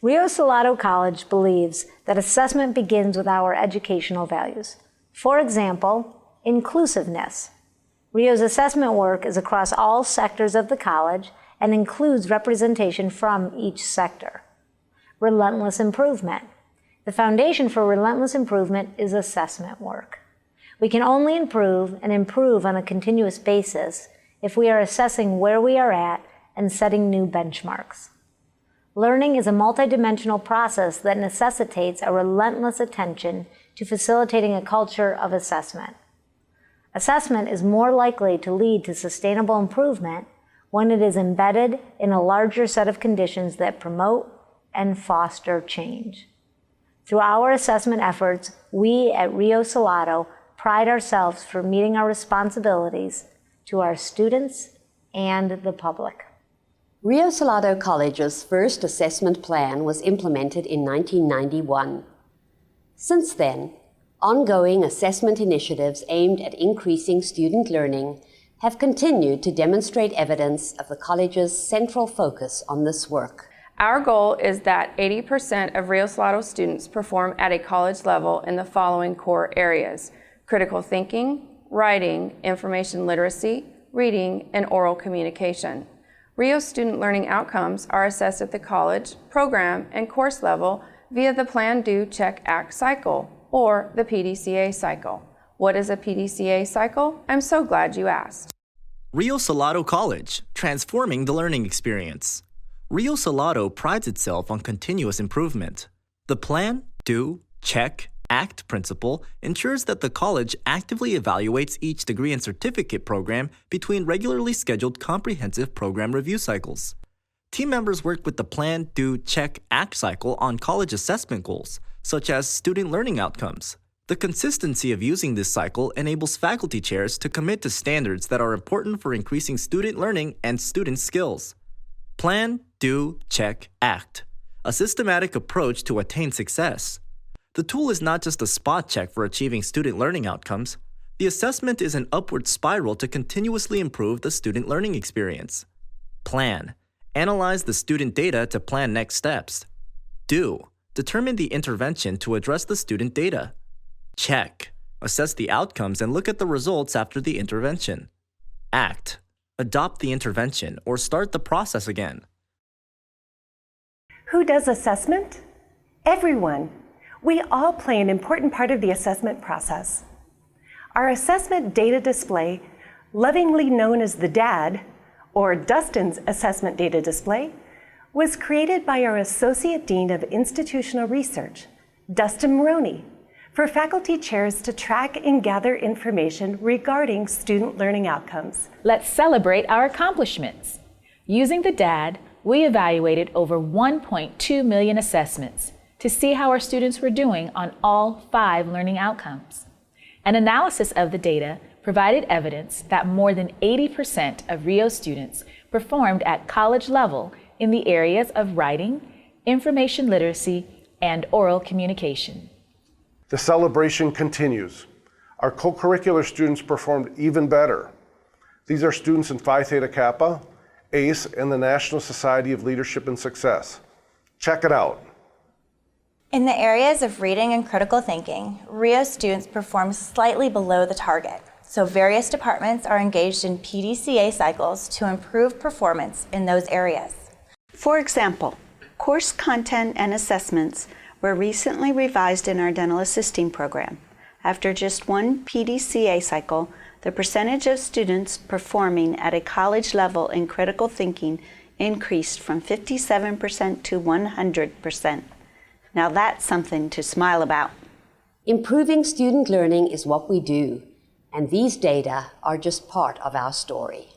Rio Salado College believes that assessment begins with our educational values. For example, inclusiveness. Rio's assessment work is across all sectors of the college and includes representation from each sector. Relentless improvement. The foundation for relentless improvement is assessment work. We can only improve and improve on a continuous basis if we are assessing where we are at and setting new benchmarks. Learning is a multidimensional process that necessitates a relentless attention to facilitating a culture of assessment. Assessment is more likely to lead to sustainable improvement when it is embedded in a larger set of conditions that promote and foster change. Through our assessment efforts, we at Rio Salado pride ourselves for meeting our responsibilities to our students and the public. Rio Salado College's first assessment plan was implemented in 1991. Since then, ongoing assessment initiatives aimed at increasing student learning have continued to demonstrate evidence of the college's central focus on this work. Our goal is that 80% of Rio Salado students perform at a college level in the following core areas: critical thinking, writing, information literacy, reading, and oral communication. Rio's student learning outcomes are assessed at the college, program, and course level via the Plan, Do, Check, Act cycle, or the PDCA cycle. What is a PDCA cycle? I'm so glad you asked. Rio Salado College, transforming the learning experience. Rio Salado prides itself on continuous improvement. The Plan, Do, Check, Act principle ensures that the college actively evaluates each degree and certificate program between regularly scheduled comprehensive program review cycles. Team members work with the Plan, Do, Check, Act cycle on college assessment goals, such as student learning outcomes. The consistency of using this cycle enables faculty chairs to commit to standards that are important for increasing student learning and student skills. Plan, Do, Check, Act, a systematic approach to attain success. The tool is not just a spot check for achieving student learning outcomes. The assessment is an upward spiral to continuously improve the student learning experience. Plan, analyze the student data to plan next steps. Do, determine the intervention to address the student data. Check, assess the outcomes and look at the results after the intervention. Act, adopt the intervention or start the process again. Who does assessment? Everyone. We all play an important part of the assessment process. Our assessment data display, lovingly known as the DAD, or Dustin's Assessment Data Display, was created by our Associate Dean of Institutional Research, Dustin Maroney, for faculty chairs to track and gather information regarding student learning outcomes. Let's celebrate our accomplishments. Using the DAD, we evaluated over 1.2 million assessments to see how our students were doing on all 5 learning outcomes. An analysis of the data provided evidence that more than 80% of Rio students performed at college level in the areas of writing, information literacy, and oral communication. The celebration continues. Our co-curricular students performed even better. These are students in Phi Theta Kappa, ACE, and the National Society of Leadership and Success. Check it out. In the areas of reading and critical thinking, Rio students perform slightly below the target, so various departments are engaged in PDCA cycles to improve performance in those areas. For example, course content and assessments were recently revised in our dental assisting program. After just one PDCA cycle, the percentage of students performing at a college level in critical thinking increased from 57% to 100%. Now that's something to smile about. Improving student learning is what we do, and these data are just part of our story.